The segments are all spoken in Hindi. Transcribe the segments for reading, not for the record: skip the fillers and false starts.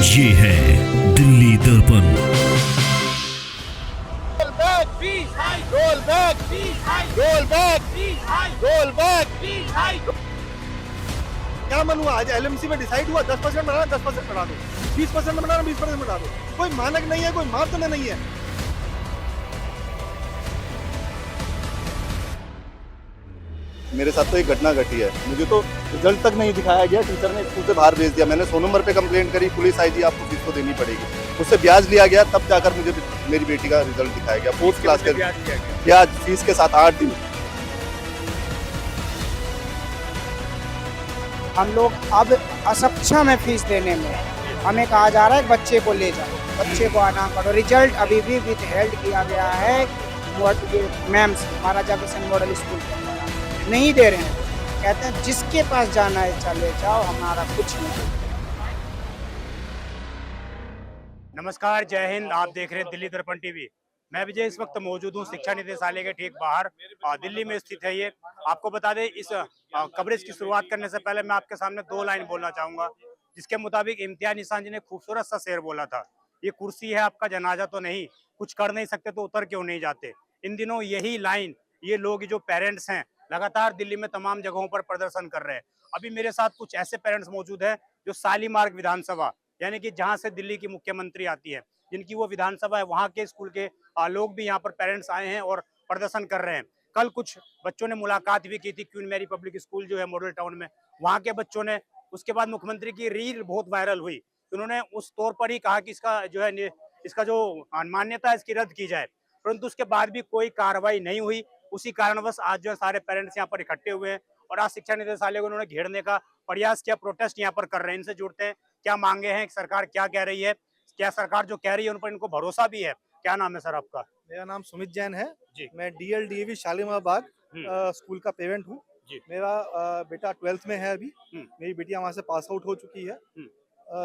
ये है दिल्ली दर्पण। Roll back, roll back, roll back. क्या मन हुआ आज एलएमसी में डिसाइड हुआ 10% बढ़ाना 10% बढ़ा दो, 20% बढ़ाना 20% बढ़ा दो। कोई मानक नहीं है, कोई मापदंड नहीं है। मेरे साथ तो एक घटना घटी है, मुझे तो रिजल्ट तक नहीं दिखाया गया, टीचर ने स्कूल से बाहर भेज दिया। मैंने 100 नंबर पे कंप्लेंट करी, पुलिस आई थी आपको फीस तो देनी पड़ेगी, उससे ब्याज लिया गया, तब जाकर मुझे मेरी बेटी का रिजल्ट दिखाया गया। 4th क्लास का ब्याज फीस के साथ 8 दिन। हम लोग अब असक्षम है फीस देने में। हमें कहा जा रहा है बच्चे को ले जाओ, बच्चे को आना करो। रिजल्ट अभी भी विद हेल्ड किया गया है मैम्स महाराजा किशन मॉडल स्कूल के द्वारा। नहीं दे रहे हैं, कहते हैं जिसके पास जाना है चले जाओ, हमारा कुछ नहीं। नमस्कार, जय हिंद। आप देख रहे हैं दिल्ली दर्पण टीवी। मैं विजय इस वक्त मौजूद हूँ शिक्षा निदेशालय के ठीक बाहर, दिल्ली में स्थित है ये। आपको बता दें, इस कवरेज की शुरुआत करने से पहले मैं आपके सामने 2 लाइन बोलना चाहूंगा, जिसके मुताबिक इम्तियाज निशान जी ने खूबसूरत सा शेर बोला था, ये कुर्सी है आपका जनाजा तो नहीं, कुछ कर नहीं सकते तो उतर क्यों नहीं जाते। इन दिनों यही लाइन ये लोग जो पेरेंट्स हैं लगातार दिल्ली में तमाम जगहों पर प्रदर्शन कर रहे हैं। अभी मेरे साथ कुछ ऐसे पेरेंट्स मौजूद हैं जो शालीमार्ग विधानसभा, यानी कि जहां से दिल्ली की मुख्यमंत्री आती है, जिनकी वो विधानसभा है, वहां के स्कूल के लोग भी यहाँ पर पेरेंट्स आए हैं और प्रदर्शन कर रहे हैं। कल कुछ बच्चों ने मुलाकात भी की थी क्वीन मैरी पब्लिक स्कूल जो है मॉडल टाउन में, वहां के बच्चों ने। उसके बाद मुख्यमंत्री की रील बहुत वायरल हुई, उन्होंने उस तौर पर ही कहा कि इसका जो है इसका जो मान्यता है इसकी रद्द की जाए, परंतु उसके बाद भी कोई कार्रवाई नहीं हुई। उसी कारणवश आज जो है सारे पेरेंट्स यहाँ पर इकट्ठे हुए हैं और आज शिक्षा निदेशालय को उन्होंने घेरने का प्रयास किया, प्रोटेस्ट यहाँ पर कर रहे हैं। इनसे जुड़ते हैं, क्या मांगे हैं, सरकार क्या कह रही है, क्या सरकार जो कह रही है उन पर इनको भरोसा भी है। क्या नाम है सर आपका? मेरा नाम सुमित जैन है जी। मैं DLDAV शालीमार बाग स्कूल का पेरेंट हूँ। मेरा बेटा 12th में है अभी। मेरी बेटियां वहाँ से पास आउट हो चुकी है।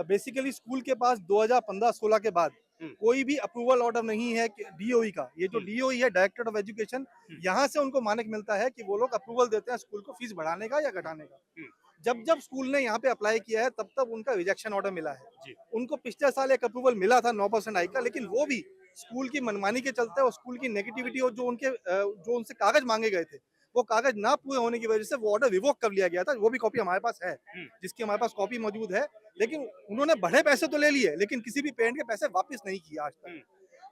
बेसिकली स्कूल के पास 2015-16 के बाद कोई भी अप्रूवल ऑर्डर नहीं है DOE का। ये जो DOE है, डायरेक्टर ऑफ एजुकेशन, यहाँ से उनको मानक मिलता है कि वो लोग अप्रूवल देते हैं स्कूल को फीस बढ़ाने का या घटाने का। जब जब स्कूल ने यहाँ पे अप्लाई किया है तब तब उनका रिजेक्शन ऑर्डर मिला है। उनको पिछले साल एक अप्रूवल मिला था 9% हाइक का, लेकिन वो भी स्कूल की मनमानी के चलते और स्कूल की नेगेटिविटी और जो उनसे कागज मांगे गए थे वो कागज ना पूरे होने की वजह से वो ऑर्डर रिवोक कर लिया गया था। वो भी कॉपी हमारे पास है, जिसकी हमारे पास कॉपी मौजूद है। लेकिन उन्होंने बढ़े पैसे तो ले लिए, लेकिन किसी भी पेरेंट के पैसे वापस नहीं किए आज तक।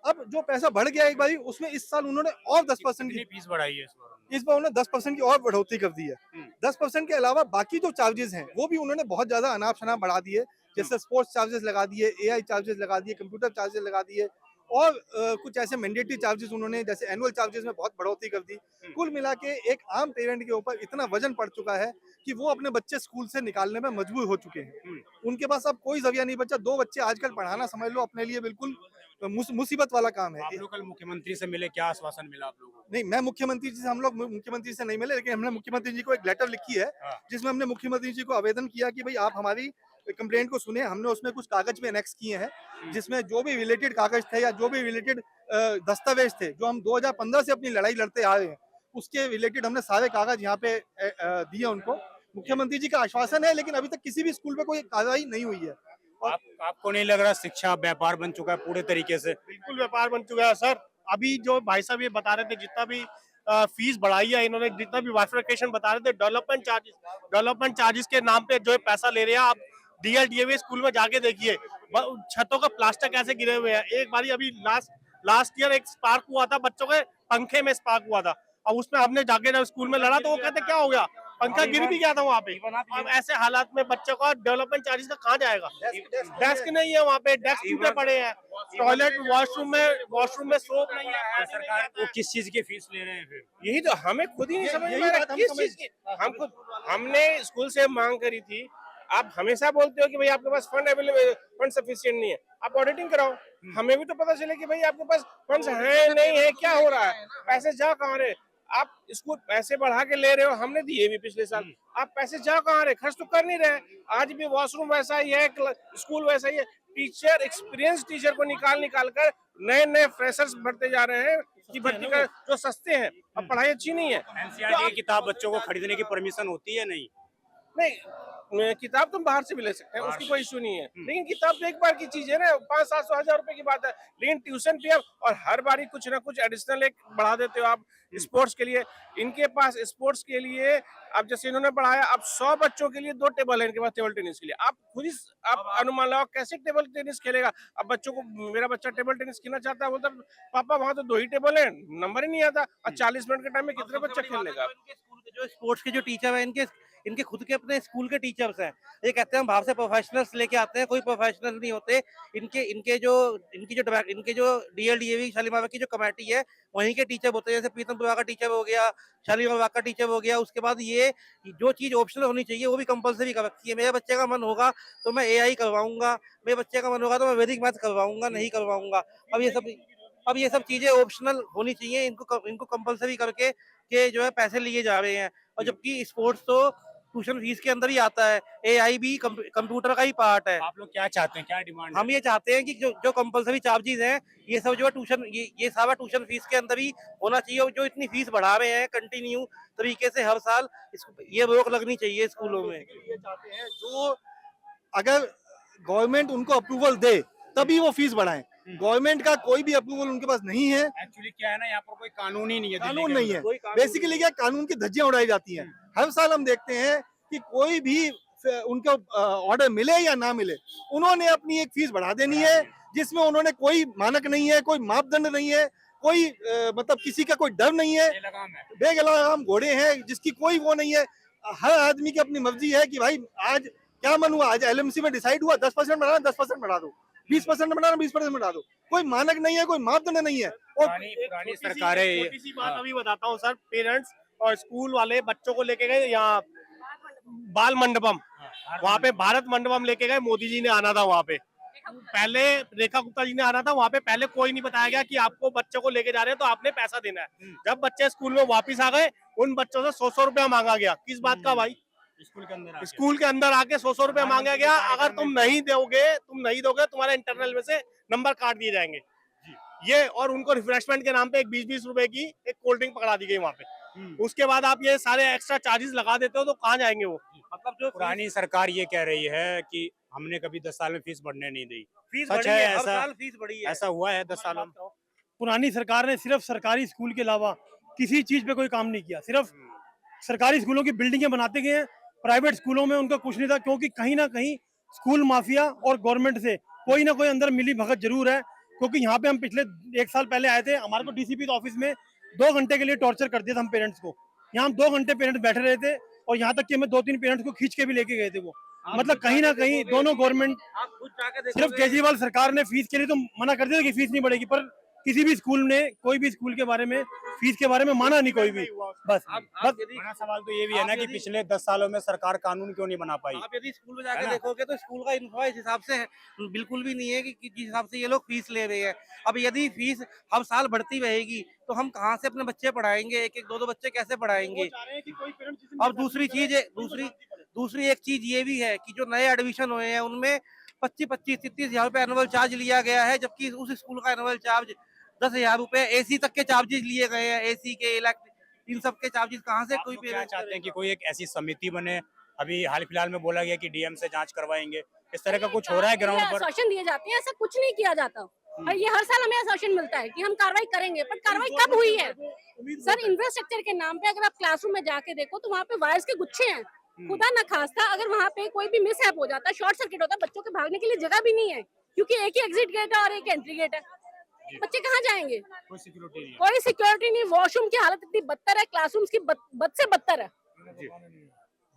अब जो पैसा बढ़ गया एक बार, उसमें इस साल उन्होंने और 10% की फीस बढ़ाई है इस बार उन्होंने 10% की और बढ़ोतरी कर दी है। 10% के अलावा बाकी जो चार्जेस हैं वो भी उन्होंने बहुत ज्यादा अनाप शनाप बढ़ा दिए। जैसे स्पोर्ट्स चार्जेस लगा दिए, AI चार्जेस लगा दिए, कंप्यूटर चार्जेस लगा दिए और कुछ ऐसे मैंडेटरी चार्जेस उन्होंने जैसे एनुअल चार्जेस में बहुत बढ़ोतरी कर दी। कुल मिला के एक आम पेरेंट के ऊपर इतना वजन पड़ चुका है कि वो अपने बच्चे स्कूल से निकालने में मजबूर हो चुके हैं। उनके पास अब कोई जरिया नहीं बचा। 2 बच्चे आजकल पढ़ाना समझ लो अपने लिए बिल्कुल मुसीबत वाला काम है। आप लोग कल मुख्यमंत्री से मिले, क्या आश्वासन मिला आप लोगों को? नहीं, मैं मुख्यमंत्री जी से हम लोग मुख्यमंत्री से नहीं मिले, लेकिन हमने मुख्यमंत्री जी को एक लेटर लिखी है जिसमें हमने मुख्यमंत्री जी को आवेदन किया कि भाई आप हमारी कंप्लेंट को सुने। हमने उसमें कुछ कागज भी एनेक्स किए हैं जिसमें जो भी रिलेटेड कागज थे या जो भी रिलेटेड दस्तावेज थे जो हम 2015 से अपनी लड़ाई लड़ते आ रहे हैं, उसके रिलेटेड हमने सारे कागज यहाँ पे दिए उनको। मुख्यमंत्री जी का आश्वासन है, लेकिन अभी तक किसी भी स्कूल पे कोई कार्रवाई नहीं हुई है। आपको नहीं लग रहा शिक्षा व्यापार बन चुका है पूरे तरीके से? बिल्कुल व्यापार बन चुका है सर। अभी जो भाई साहब ये बता रहे थे, जितना भी फीस बढ़ाई है इन्होंने, जितना भी बाइफरकेशन बता रहे थे, डेवलपमेंट चार्जेस के नाम पे जो पैसा ले रहे हैं। आप DLDAV स्कूल में जाके देखिए छतों का प्लास्टर कैसे गिरे हुए हैं। एक बारी अभी लास्ट ईयर एक स्पार्क हुआ था, बच्चों के पंखे में स्पार्क हुआ था, और उसमें हमने जाके जब स्कूल में लड़ा तो वो कहते क्या हो गया, पंखा गिर भी गया था वहाँ पे। अब ऐसे हालात में बच्चों का डेवलपमेंट चार्जेस का कहाँ जाएगा? डेस्क नहीं है वहाँ पे, डेस्क टूटे पड़े हैं, टॉयलेट वॉशरूम में सोप नहीं है। सरकार वो किस चीज की फीस ले रहे हैं फिर? यही तो हमें खुद ही नहीं समझ में आ रहा किस चीज की। हमने स्कूल से मांग करी थी। आप हमेशा बोलते हो कि भाई आपके पास फंड सफिशिएंट नहीं है, आप ऑडिटिंग कराओ, हमें भी तो पता चले कि भाई आपके पास फंड्स है नहीं है, क्या हो रहा है, पैसे जा कहाँ रहे। आप इसको पैसे बढ़ा के ले रहे हो, हमने दिए भी पिछले साल, आप पैसे जा कहाँ रहे, खर्च तो कर नहीं रहे। आज भी वॉशरूम वैसा ही है, स्कूल वैसा ही है। टीचर, एक्सपीरियंस टीचर को निकाल कर नए फ्रेशर्स बढ़ते जा रहे हैं कि भर्ती कर जो सस्ते हैं। अब पढ़ाई अच्छी नहीं है। NCERT की किताब बच्चों को खरीदने की परमिशन होती है? नहीं, किताब तुम बाहर से भी ले सकते हैं, उसकी कोई इशू नहीं है, लेकिन किताब तो एक बार की चीज है ना, 500-700 हजार रुपए की बात है। लेकिन ट्यूशन फी अब और हर बारी कुछ ना कुछ एडिशनल एक बढ़ा देते हो आप स्पोर्ट्स के लिए। इनके पास स्पोर्ट्स के लिए अब जैसे इन्होंने बढ़ाया, अब 100 बच्चों के लिए 2 टेबल है इनके पास टेबल टेनिस के लिए। आप खुद ही आप अनुमान लगाओ कैसे टेबल टेनिस खेलेगा। अब बच्चों को, मेरा बच्चा टेबल टेनिस खेलना चाहता है, बोलता पापा वहां तो 2 ही टेबल है, नंबर ही नहीं आता, और 40 मिनट के टाइम में कितने बच्चा खेल लेगा। इनके स्कूल के जो स्पोर्ट्स के जो टीचर है, इनके इनके खुद के अपने स्कूल के टीचर्स हैं। ये कहते हैं हम बाहर से प्रोफेशनल्स लेके आते हैं, कोई प्रोफेशनल नहीं होते। इनके जो डीएलडीएवी शालीमार बाग की जो कमेटी है, वहीं के टीचर होते हैं। जैसे प्रीतम दुआ का टीचर हो गया, शालीमार बाग का टीचर हो गया। उसके बाद ये जो चीज ऑप्शनल होनी चाहिए वो भी कंपलसरी कर रखी है। मेरे बच्चे का मन होगा तो मैं एआई करवाऊंगा, मेरे बच्चे का मन होगा तो मैं वैदिक मैथ करवाऊंगा, नहीं करवाऊंगा। अब ये सब चीजें ऑप्शनल होनी चाहिए, इनको कंपलसरी करके के जो है पैसे लिए जा रहे हैं। और जबकि स्पोर्ट्स तो ट्यूशन फीस के अंदर ही आता है। एआई भी कंप्यूटर का ही पार्ट है। आप लोग क्या चाहते हैं, क्या डिमांड हम ये चाहते हैं कि जो कंपलसरी चार्जेस हैं, ये सब जो है ट्यूशन, ये सारा ट्यूशन फीस के अंदर ही होना चाहिए। और जो इतनी फीस बढ़ा रहे हैं कंटिन्यू तरीके से हर साल, ये रोक लगनी चाहिए स्कूलों में। ये चाहते हैं जो अगर गवर्नमेंट उनको अप्रूवल दे तभी वो फीस बढ़ाएं। गवर्नमेंट का कोई भी अप्रूवल उनके पास नहीं है, एक्चुअली क्या है ना, यहाँ पर कोई कानून ही नहीं है, कानून नहीं है। कोई कानून बेसिकली क्या कानून की धज्जियां उड़ाई जाती हैं। हर साल हम देखते हैं कि कोई भी उनको ऑर्डर मिले या ना मिले, उन्होंने अपनी एक फीस बढ़ा देनी है, जिसमें उन्होंने कोई मानक नहीं है, कोई मापदंड नहीं है, कोई मतलब किसी का कोई डर नहीं है। बेगलाम घोड़े हैं जिसकी कोई वो नहीं है। हर आदमी की अपनी मर्जी है कि भाई आज क्या मन हुआ, आज एलएमसी में डिसाइड हुआ 10% बढ़ाना 10% बढ़ा दो, 20% बढ़ाना 20% बढ़ा दो। कोई मानक नहीं है, कोई मापदंड नहीं है। और पुरानी सरकारें, छोटी सी बात अभी बताता हूँ सर। पेरेंट्स और स्कूल वाले बच्चों को लेके गए यहाँ बाल मंडपम, वहाँ पे भारत मंडपम लेके गए। मोदी जी ने आना था वहाँ पे, पहले रेखा गुप्ता जी ने आना था वहाँ पे। पहले कोई नहीं बताया गया कि आपको बच्चों को लेके जा रहे हैं तो आपने पैसा देना है। जब बच्चे स्कूल में वापस आ गए, उन बच्चों से 100 रुपया मांगा गया। किस बात का भाई? स्कूल के अंदर आके 100 रुपया मांगा गया। अगर तुम नहीं दोगे तुम्हारे इंटरनल में से नंबर काट दिए जाएंगे। ये और उनको रिफ्रेशमेंट के नाम पे एक 20-20 रुपए की एक कोल्ड ड्रिंक पकड़ा दी गई वहाँ पे। उसके बाद आप ये सारे एक्स्ट्रा चार्जेस लगा देते हो तो कहाँ जाएंगे वो? मतलब जो पुरानी सरकार ये कह रही है कि हमने कभी 10 साल में फीस बढ़ने नहीं दी। फीस सच बढ़ी है है, हर ऐसा? साल फीस बढ़ी है। ऐसा हुआ है 10 सालों में? पुरानी सरकार ने सिर्फ सरकारी स्कूल के अलावा किसी चीज पे कोई काम नहीं किया। सिर्फ सरकारी स्कूलों की बिल्डिंगें बनाते गए हैं, प्राइवेट स्कूलों में उनका कुछ नहीं था। क्योंकि कहीं ना कहीं स्कूल माफिया और गवर्नमेंट से कोई ना कोई अंदर मिली भगत जरूर है। क्योंकि यहाँ पे हम पिछले 1 साल पहले आए थे, हमारे को डीसीपी ऑफिस में 2 घंटे के लिए टॉर्चर कर दिया था हम पेरेंट्स को। यहाँ हम 2 घंटे पेरेंट्स बैठे रहे थे और यहाँ तक कि हमें 2-3 पेरेंट्स को खींच के भी लेके गए थे वो। मतलब कहीं ना कहीं दोनों गवर्नमेंट, आप खुद जाके सिर्फ देखोगे। केजरीवाल सरकार ने फीस के लिए तो मना कर दिया कि फीस नहीं बढ़ेगी, पर किसी भी स्कूल ने कोई भी स्कूल के बारे में फीस के बारे में माना नहीं कोई भी। बस आप बस यदि बड़ा सवाल तो ये भी है ना कि पिछले 10 सालों में सरकार कानून क्यों नहीं बना पाई? आप यदि स्कूल में जाके है ना? देखोगे तो स्कूल का इन्फ्रा इस हिसाब से बिल्कुल भी नहीं है कि जिस हिसाब से ये लोग फीस ले रहे हैं। अब यदि फीस हर साल बढ़ती रहेगी तो हम कहाँ से अपने बच्चे पढ़ाएंगे? 1-1, 2-2 बच्चे कैसे पढ़ाएंगे? और दूसरी एक चीज ये भी है कि जो नए एडमिशन हुए हैं उनमें 25-30 हजार रुपए एनुअल चार्ज लिया गया है, जबकि उस स्कूल का एनुअल चार्ज 10,000 रुपए एसी तक के चार्जेस लिए गए हैं। एसी के, इलेक्ट्रिक, इन सब के चार्जेस कहाँ से आप कोई लोग क्या पेरेंट्स चाहते हैं कि कोई एक ऐसी समिति बने? अभी हाल फिलहाल में बोला गया कि डीएम से जांच करवाएंगे। इस तरह का कुछ हो रहा है ग्राउंड पर? आश्वासन दिए जाते हैं, ऐसा कुछ नहीं किया जाता। और ये हर साल हमें आश्वासन मिलता है कि हम कार्रवाई करेंगे, पर कार्रवाई कब हुई है? सर, इंफ्रास्ट्रक्चर के नाम पे अगर आप क्लासरूम में जाके देखो तो वहाँ पे वायर्स के गुच्छे हैं। खुदा न खास्ता अगर वहाँ पे कोई भी मिसहैप हो जाता है, शॉर्ट सर्किट होता है, बच्चों के भागने के लिए जगह भी नहीं है, क्योंकि एक ही एग्जिट गेट है और एक एंट्री गेट है। बच्चे कहाँ जाएंगे? कोई सिक्योरिटी नहीं है। कोई सिक्योरिटी नहीं। वॉशरूम की हालत इतनी बदतर है, क्लासरूम की बद से बदतर है।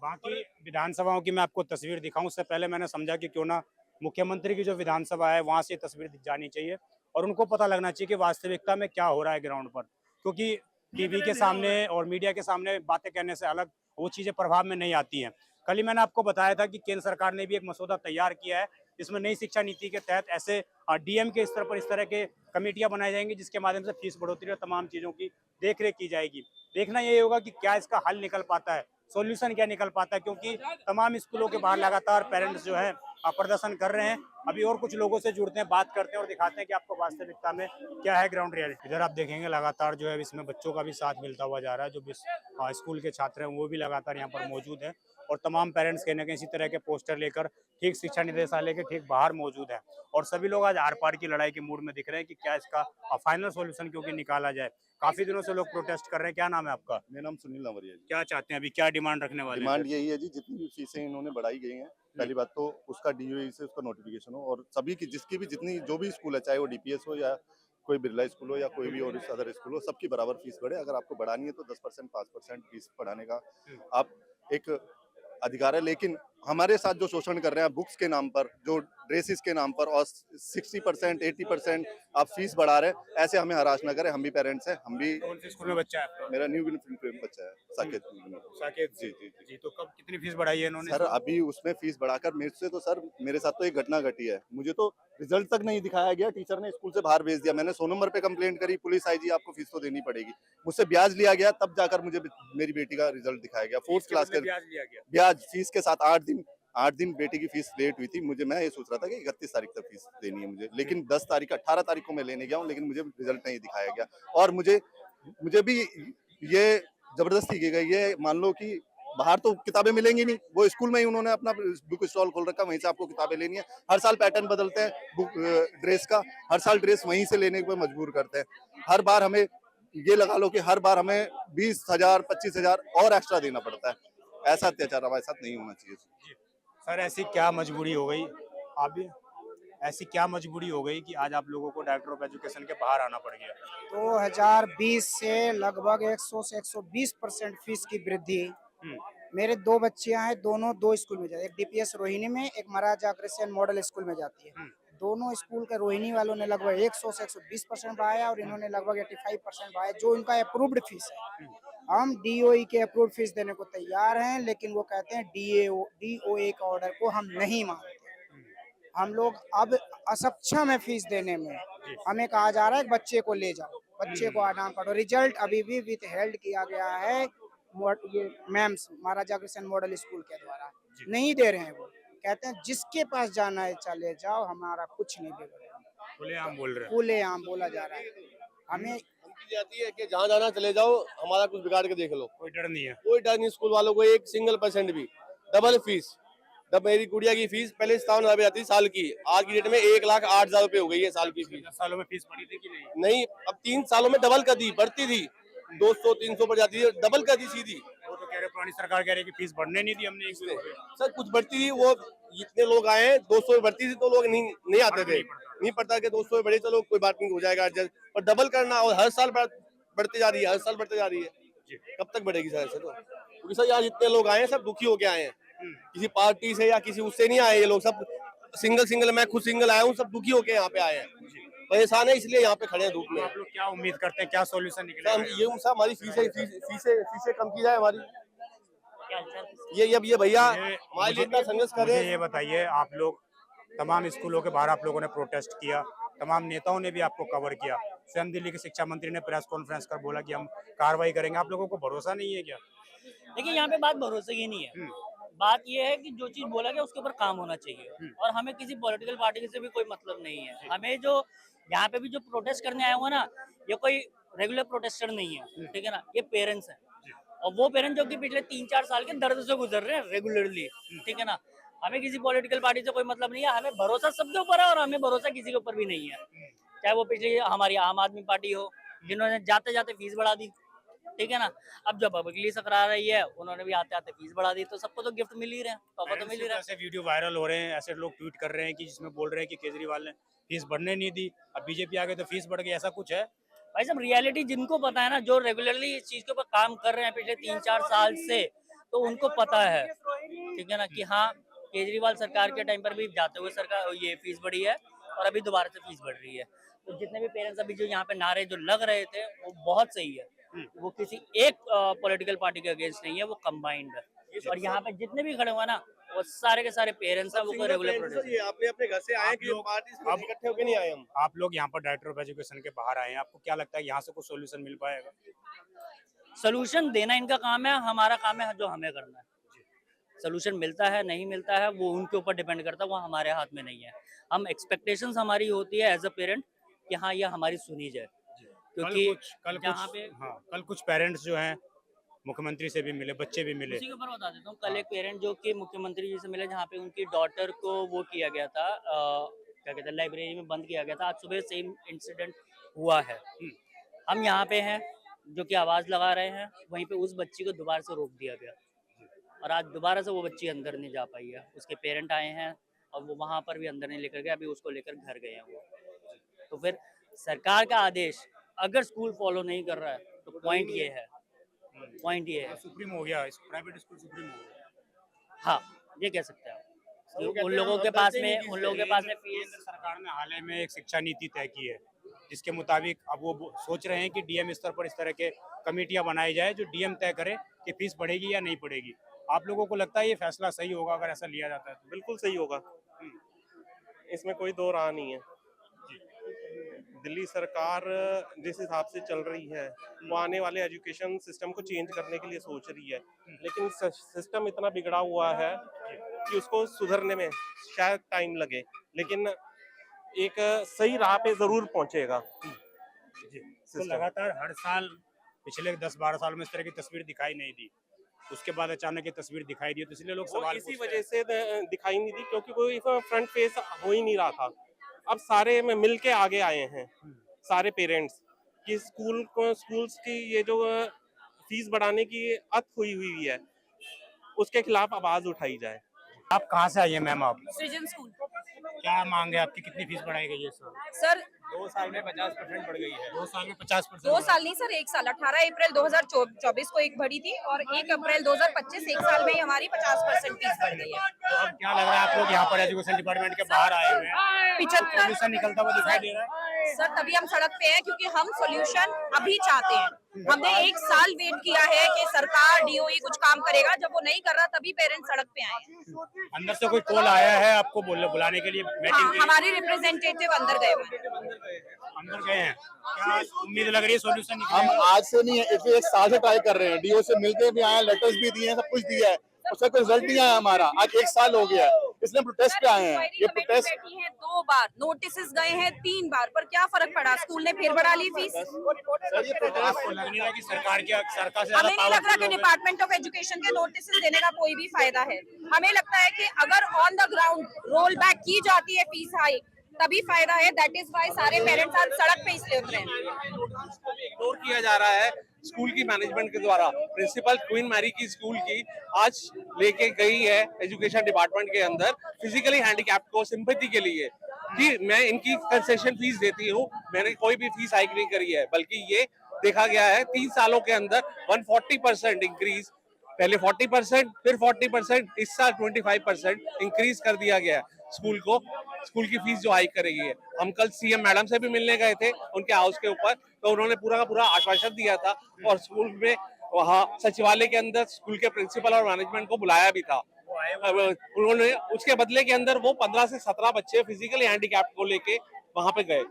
बाकी विधानसभाओं की मैं आपको तस्वीर दिखाऊं उससे पहले मैंने समझा कि क्यों ना मुख्यमंत्री की जो विधानसभा है वहां से तस्वीर जानी चाहिए और उनको पता लगना चाहिए कि वास्तविकता में क्या हो रहा है ग्राउंड पर। क्योंकि टीवी के सामने और मीडिया के सामने बातें कहने से अलग वो चीजें प्रभाव में नहीं आती हैं। कल ही मैंने आपको बताया था कि केंद्र सरकार ने भी एक मसौदा तैयार किया है, इसमें नई शिक्षा नीति के तहत ऐसे डीएम के स्तर पर इस तरह के कमेटियां बनाई जाएंगी जिसके माध्यम से फीस बढ़ोतरी और तमाम चीजों की देखरेख की जाएगी। देखना यही होगा कि क्या इसका हल निकल पाता है, सॉल्यूशन क्या निकल पाता है, क्योंकि तमाम स्कूलों के बाहर लगातार पेरेंट्स जो है प्रदर्शन कर रहे हैं। अभी और कुछ लोगों से जुड़ते हैं, बात करते हैं और दिखाते हैं कि आपको वास्तविकता में क्या है ग्राउंड रियलिटी। इधर आप देखेंगे लगातार जो है इसमें बच्चों का भी साथ मिलता हुआ जा रहा है। जो भी स्कूल के छात्र हैं वो भी लगातार यहाँ पर मौजूद हैं और तमाम पेरेंट्स कहीं ना कहीं इसी तरह के पोस्टर लेकर ठीक शिक्षा निदेशालय के ठीक बाहर मौजूद हैं और सभी लोग आज आर पार की लड़ाई के मूड में दिख रहे हैं कि क्या इसका फाइनल सॉल्यूशन क्योंकि निकाला जाए। काफी दिनों से लोग प्रोटेस्ट कर रहे हैं। क्या नाम है आपका? मेरा नाम सुनील नवरिया जी। क्या चाहते हैं अभी, क्या डिमांड रखने वाले हैं? डिमांड यही है जी, जितनी भी फीसें इन्होंने बढ़ाई गई हैं, पहली बात तो उसका डीओई से उसका नोटिफिकेशन हो और सभी की जिसकी भी जितनी जो भी स्कूल है, चाहे वो डीपीएस हो या कोई बिरला स्कूल हो या कोई भी और अदर स्कूल हो, सबकी बराबर फीस बढ़े। अगर आपको बढ़ानी है तो 10% 5% फीस बढ़ाने का आप एक अधिकार है। लेकिन हमारे साथ जो शोषण कर रहे हैं बुक्स के नाम पर, जो ड्रेसेस के नाम पर और 60% 80% आप फीस बढ़ा रहे हैं, ऐसे हमें हरास ना करें। हम भी पेरेंट्स हैं, हम भी। कौन से स्कूल में बच्चा है आपका? मेरा न्यू बच्चा है, साकेत। साकेत जी जी जी। जी, तो कब कितनी फीस बढ़ाई है इन्होंने? सर अभी उसमें फीस बढ़ाकर मेरे साथ तो एक घटना घटी है। मुझे तो रिजल्ट तक नहीं दिखाया गया, टीचर ने स्कूल से बाहर भेज दिया। मैंने 100 नंबर पे कंप्लेंट करी, पुलिस आई जी आपको फीस तो देनी पड़ेगी। मुझसे ब्याज लिया गया, तब जाकर मुझे मेरी बेटी का रिजल्ट दिखाया गया। 4th क्लास के ब्याज लिया गया? ब्याज फीस के साथ 8 दिन बेटी की फीस लेट हुई थी। मैं ये सोच रहा था कि 31 तारीख तक फीस देनी है मुझे, लेकिन 18 तारीख को मैं लेने गया हूँ, लेकिन मुझे रिजल्ट नहीं दिखाया गया। और मुझे भी ये जबरदस्ती की गई है। मान लो कि बाहर तो किताबें मिलेंगी नहीं, वो स्कूल में ही उन्होंने अपना बुक स्टॉल खोल रखा, वहीं से आपको किताबें लेनी है। हर साल पैटर्न बदलते हैं बुक ड्रेस का, हर साल ड्रेस वहीं से लेने पर मजबूर करते हैं। हर बार हमें ये लगा लो कि हर बार हमें 20,000 25,000 और एक्स्ट्रा देना पड़ता है। ऐसा अत्याचार हमारे साथ नहीं होना चाहिए। सर ऐसी क्या मजबूरी हो गई, आप भी ऐसी क्या मजबूरी हो गई कि आज आप लोगों को डायरेक्टर ऑफ एजुकेशन के बाहर आना पड़ गया? 2020 से लगभग 100 से 120% फीस की वृद्धि। मेरे 2 बच्चियां हैं, दोनों 2 स्कूल में जाती है। एक डीपीएस रोहिणी में, एक महाराजा अग्रसेन मॉडल स्कूल में जाती है। दोनों स्कूल के रोहिणी वालों ने लगभग 100 से 120% बढ़ाया और इन्होंने लगभग 85% बढ़ाया, जो इनका अप्रूव्ड फीस है। हम डीओई के अप्रूव्ड फीस देने को तैयार हैं, लेकिन वो कहते हैं डीओए का ऑर्डर को हम नहीं मानते। हम लोग अब असक्षम है फीस देने में। हमें कहा जा रहा है बच्चे को ले जाओ, बच्चे को आना करो। रिजल्ट अभी भी विथ हेल्ड किया गया है ये ma'am's Maharaja Agrasen model school के द्वारा। नहीं दे रहे हैं। वो कहते हैं जिसके पास जाना है चले जाओ, हमारा कुछ नहीं बिगड़ेगा। खुलेआम बोल रहे हैं। खुलेआम बोला जा रहा है। हमें जाती है कि जहाँ जाना चले जाओ, हमारा कुछ बिगाड़ के देख लो। कोई डर नहीं है? कोई डर नहीं स्कूल वालों को, एक सिंगल % भी। Double fees. जब मेरी गुड़िया की फीस पहले 57,000 जाती थी साल की, आज की डेट में 1,08,000 रुपए हो गई है साल की फीस। 10 सालों में फीस बढ़ी थी कि नहीं? नहीं, अब 3 सालों में डबल कर दी, बढ़ती थी 200-300 पर जाती है, डबल कर दी सीधी। वो तो कह रहे पुरानी सरकार कह रही है कि फीस बढ़ने नहीं दी हमने। सर कुछ बढ़ती थी, वो जितने लोग आए हैं 200 बढ़ती थी तो लोग नहीं आते थे। नहीं पड़ता कि 200 बढ़े, चलो कोई बात नहीं, हो जाएगा एडजस्ट। और डबल करना और हर साल बढ़ते जा रही है, हर साल बढ़ते जा रही है। कब तक बढ़ेगी सर ऐसे? तो क्योंकि सर यहाँ जितने लोग आए हैं सब दुखी होके आए हैं, किसी पार्टी से या किसी उससे नहीं आए। ये लोग सब सिंगल, मैं खुद सिंगल आया हूँ, सब दुखी होके यहाँ पे आए हैं, परेशान है, इसलिए यहाँ पे खड़े हैं धूप में। आप लोग क्या उम्मीद करते हैं, क्या सॉल्यूशन निकलेगा? ये हमारी फीसें कम की जाए हमारी। ये भैया हमारे लिए इतना संघर्ष कर रहे हैं। ये बताइए, आप लोग तमाम स्कूलों के बाहर आप लोगों ने प्रोटेस्ट किया, तमाम नेताओं ने भी आपको कवर किया, स्वयं दिल्ली के शिक्षा मंत्री ने प्रेस कॉन्फ्रेंस कर बोला कि हम कार्रवाई करेंगे। आप लोगों को भरोसा नहीं है क्या? देखिए यहाँ पे बात भरोसे की नहीं है। बात ये है कि जो चीज बोला गया उसके ऊपर काम होना चाहिए, और हमें किसी पॉलिटिकल पार्टी से भी कोई मतलब नहीं है। हमें जो यहाँ पे भी जो प्रोटेस्ट करने आए हुए ना, ये कोई रेगुलर प्रोटेस्टर नहीं है, ठीक है ना। ये पेरेंट्स हैं, और वो पेरेंट्स जो कि पिछले 3-4 साल के दर्द से गुजर रहे हैं रेगुलरली, ठीक है ना। हमें किसी पॉलिटिकल पार्टी से कोई मतलब नहीं है। हमें भरोसा सबके ऊपर है और हमें भरोसा किसी के ऊपर भी नहीं है। चाहे वो पिछली हमारी आम आदमी पार्टी हो, जिन्होंने जाते जाते फीस बढ़ा दी, ठीक है ना। अब जो पब्लिकली सकरा रही है, उन्होंने भी आते आते फीस बढ़ा दी, तो सबको तो गिफ्ट मिल ही रहे हैं, तोहफा तो मिल ही रहा है। ऐसे वीडियो वायरल हो रहे हैं, ऐसे लोग ट्वीट कर रहे हैं कि जिसमें बोल रहे हैं कि केजरीवाल ने फीस बढ़ने नहीं दी, अब बीजेपी आ गई तो फीस बढ़ गई, ऐसा कुछ है? भाई साहब रियलिटी जिनको पता है ना, जो रेगुलरली इस चीज के ऊपर काम कर रहे हैं पिछले 3-4 साल से, तो उनको पता है, ठीक है ना, कि हाँ केजरीवाल सरकार के टाइम पर भी जाते हुए सरकार ये फीस बढ़ी है और अभी दोबारा से फीस बढ़ रही है। तो जितने भी पेरेंट्स अभी जो यहाँ पे नारे जो लग रहे थे वो बहुत सही है, वो किसी एक पॉलिटिकल पार्टी के अगेंस्ट नहीं है, वो कंबाइंड है। और यहाँ पे जितने भी खड़े हुए ना, वो सारे के सारे पेरेंट्स हैं, वो रेगुलर प्रोटेस्ट। आपने अपने घर से आए कि पार्टी से इकट्ठे होके नहीं आए हम। आप लोग यहाँ पर डायरेक्टर ऑफ एजुकेशन के बाहर आए हैं, आपको क्या लगता है यहाँ से कुछ सोल्यूशन मिल पाएगा? सोल्यूशन देना इनका काम है, हमारा काम है जो हमें करना है। सोल्यूशन मिलता है नहीं मिलता है वो उनके ऊपर डिपेंड करता है, वो हमारे हाथ में नहीं है। हम एक्सपेक्टेशंस हमारी होती है एज अ पेरेंट कि हाँ ये हमारी सुनी जाए, क्योंकि कल यहाँ पे कुछ पेरेंट्स जो हैं मुख्यमंत्री से भी मिले, बच्चे भी मिले। उसी के ऊपर बता देता हूँ, कल एक पेरेंट जो कि मुख्यमंत्री जी से मिले, जहाँ पे उनकी डॉटर को वो किया गया था, क्या कहते हैं, लाइब्रेरी में बंद किया गया था। आज सुबह सेम इंसिडेंट हुआ है। हम यहाँ पे हैं जो कि आवाज़ लगा रहे हैं, वहीं पे उस बच्ची को दोबारा से रोक दिया गया और आज दोबारा से वो बच्ची अंदर नहीं जा पाई है। उसके पेरेंट आए हैं और वो वहाँ पर भी अंदर नहीं लेकर गए, अभी उसको लेकर घर गए हैं वो। तो फिर सरकार का आदेश अगर स्कूल फॉलो नहीं कर रहा है तो पॉइंट ये है, सुप्रीम हो गया, प्राइवेट स्कूल सुप्रीम हो गया। हाँ, ये कह सकते हैं आप। उन लोगों के पास में फीस। सरकार ने हाल ही में एक शिक्षा नीति तय की है, जिसके मुताबिक अब वो सोच रहे हैं कि डीएम स्तर पर इस तरह के कमेटियां बनाई जाए जो डीएम तय करे कि फीस बढ़ेगी या नहीं बढ़ेगी। आप लोगों को लगता है ये फैसला सही होगा अगर ऐसा लिया जाता है तो? बिल्कुल सही होगा, इसमें कोई दो राह नहीं है। दिल्ली सरकार जिस हिसाब से चल रही है वो आने वाले एजुकेशन सिस्टम को चेंज करने के लिए सोच रही है, लेकिन सिस्टम इतना बिगड़ा हुआ है कि उसको सुधरने में शायद टाइम लगे, लेकिन एक सही राह पे जरूर पहुंचेगा। तो लगातार हर साल पिछले 10-12 साल में इस तरह की तस्वीर दिखाई नहीं दी, उसके बाद अचानक ये तस्वीर दिखाई दी, तो इसलिए लोग सवाल इसी वजह से दिखाई नहीं दी क्योंकि कोई फ्रंट फेस हो ही नहीं रहा था। अब सारे में मिल के आगे आए हैं सारे पेरेंट्स कि स्कूल्स की ये जो फीस बढ़ाने की अत हुई है उसके खिलाफ आवाज उठाई जाए। आप कहाँ से आई है मैम? आप सृजन स्कूल। क्या मांग है आपकी? कितनी फीस बढ़ाई गई है सर 2 साल में 50% बढ़ गई है। 2 साल में 50%? 2 साल नहीं सर, 1 साल। 18 अप्रैल 2024 को एक बढ़ी थी और 1 अप्रैल 2025 1 साल में ही हमारी 50% फीस बढ़ गई है। तो अब क्या लग रहा है, आप लोग यहाँ पर एजुकेशन डिपार्टमेंट के बाहर आए हुए हैं, 75 सोल्यूशन निकलता हुआ दिखाई दे रहा है? सर तभी हम सड़क पे हैं क्योंकि हम सॉल्यूशन अभी चाहते हैं। हमने 1 साल वेट किया है कि सरकार डीओई कुछ काम करेगा, जब वो नहीं कर रहा तभी पेरेंट्स सड़क पे आए हैं। अंदर से कोई कॉल आया है आपको बुलाने के लिए मीटिंग के लिए? हमारे रिप्रेजेंटेटिव अंदर गए हुए हैं। अंदर गए हैं। क्या उम्मीद लग रही है सोल्यूशन निकलेगा? हम आज से नहीं है, इसलिए 1 साल से ट्राई कर रहे हैं, डीओ से मिलके भी आए, लेटर्स भी दिए हैं, सब कुछ दिया है, उसका कोई रिजल्ट नहीं आया हमारा। आज 1 साल हो गया है, इसलिए प्रोटेस्ट पे आए हैं। ये प्रोटेस्ट बैठी हैं 2 बार, नोटिस गए हैं 3 बार, पर क्या फर्क पड़ा? स्कूल ने फिर बढ़ा ली फीस। आपको लग नहीं रहा कि सरकार से हमें नहीं लग रहा कि डिपार्टमेंट ऑफ एजुकेशन के नोटिस देने का कोई भी फायदा है। हमें लगता है कि अगर on the ground roll back की जाती है फीस हाई तभी फायदा है। दैट इज वाई सारे पेरेंट्स आज सड़क पे इसलिए उतरे हैं। इग्नोर किया जा रहा है स्कूल की मैनेजमेंट के द्वारा। प्रिंसिपल क्वीन मैरी की स्कूल की आज लेके गई है एजुकेशन डिपार्टमेंट के अंदर फिजिकली हैंडीकैप्ड को सिंपैथी के लिए कि मैं इनकी कंसेशन फीस देती हूँ, मैंने कोई भी फीस हाइक नहीं करी है, बल्कि ये देखा गया है 3 सालों के अंदर 140% इंक्रीज, पहले 40% फिर 40%, इस साल 25% इंक्रीज कर दिया गया है स्कूल की फीस जो हाइक करेगी है। हम कल सीएम मैडम से भी मिलने गए थे उनके हाउस के ऊपर, तो उन्होंने पूरा का पूरा आश्वासन दिया था और स्कूल में वहाँ सचिवालय के अंदर स्कूल के प्रिंसिपल और मैनेजमेंट को बुलाया भी था। उन्होंने उसके बदले के अंदर वो 15 से 17 बच्चे फिजिकली हैंडीकैप्ड को लेके वहाँ पे गए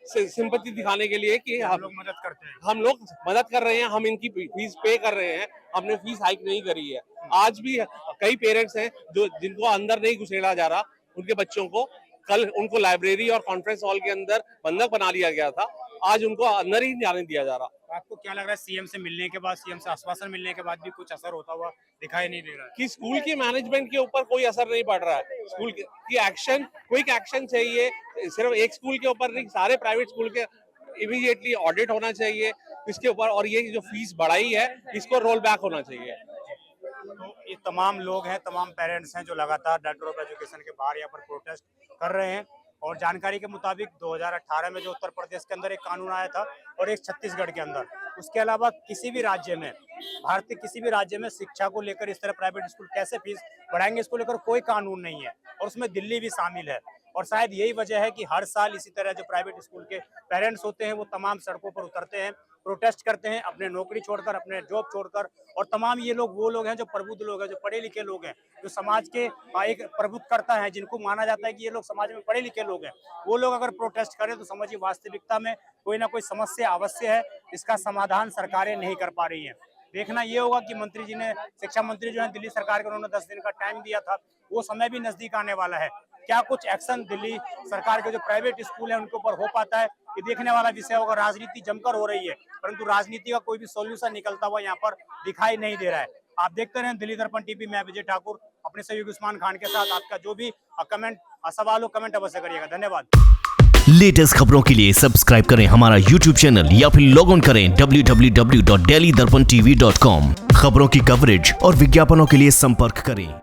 सिंपैथी दिखाने के लिए कि हम लोग मदद करते हैं, हम लोग मदद कर रहे हैं, हम इनकी फीस पे कर रहे हैं, हमने फीस हाइक नहीं करी है। आज भी कई पेरेंट्स हैं जो जिनको अंदर नहीं घुसेड़ा जा रहा, उनके बच्चों को कल उनको लाइब्रेरी और कॉन्फ्रेंस हॉल के अंदर बंधक बना लिया गया था, आज उनको अंदर ही जाने दिया जा रहा। आपको क्या लग रहा है सीएम से मिलने के बाद, सीएम से आश्वासन मिलने के बाद भी कुछ असर होता हुआ दिखाई नहीं दे रहा है? कि स्कूल की मैनेजमेंट के ऊपर कोई असर नहीं पड़ रहा है। स्कूल की एक्शन, क्विक एक्शन चाहिए, सिर्फ एक स्कूल के ऊपर नहीं, सारे प्राइवेट स्कूल के इमीडिएटली ऑडिट होना चाहिए इसके ऊपर, और ये जो फीस बढ़ाई है इसको रोल बैक होना चाहिए। तो ये तमाम लोग हैं, तमाम पेरेंट्स हैं जो लगातार डायरेक्टर ऑफ एजुकेशन के बाहर यहाँ पर प्रोटेस्ट कर रहे हैं। और जानकारी के मुताबिक 2018 में जो उत्तर प्रदेश के अंदर एक कानून आया था और एक छत्तीसगढ़ के अंदर, उसके अलावा किसी भी राज्य में, भारत के किसी भी राज्य में शिक्षा को लेकर इस तरह प्राइवेट स्कूल कैसे फीस बढ़ाएंगे इसको लेकर कोई कानून नहीं है, और उसमें दिल्ली भी शामिल है। और शायद यही वजह है कि हर साल इसी तरह जो प्राइवेट स्कूल के पेरेंट्स होते हैं वो तमाम सड़कों पर उतरते हैं, प्रोटेस्ट करते हैं, अपने नौकरी छोड़कर, अपने जॉब छोड़कर। और तमाम ये लोग वो लोग हैं जो प्रबुद्ध लोग हैं, जो पढ़े लिखे लोग हैं, जो समाज के एक प्रभुत्वकर्ता हैं, जिनको माना जाता है कि ये लोग समाज में पढ़े लिखे लोग हैं। वो लोग अगर प्रोटेस्ट करें तो समझिए वास्तविकता में कोई ना कोई समस्या अवश्य है, इसका समाधान सरकारें नहीं कर पा रही हैं। देखना ये होगा कि मंत्री जी ने, शिक्षा मंत्री जो है दिल्ली सरकार को, उन्होंने 10 दिन का टाइम दिया था, वो समय भी नजदीक आने वाला है। क्या कुछ एक्शन दिल्ली सरकार के जो प्राइवेट स्कूल है उनके ऊपर हो पाता है, ये देखने वाला विषय होगा। राजनीति जमकर हो रही है, परंतु राजनीति का कोई भी सॉल्यूशन निकलता हुआ यहाँ पर दिखाई नहीं दे रहा है। आप देखते रहें दिल्ली दर्पण टीवी, मैं विजय ठाकुर अपने सहयोगी उस्मान खान के साथ। आपका जो भी कमेंट सवाल हो कमेंट अवश्य करिएगा। धन्यवाद। लेटेस्ट खबरों के लिए सब्सक्राइब करें हमारा YouTube चैनल या फिर लॉग ऑन करें www.delhidarpantv.com। खबरों की कवरेज और विज्ञापनों के लिए संपर्क करें।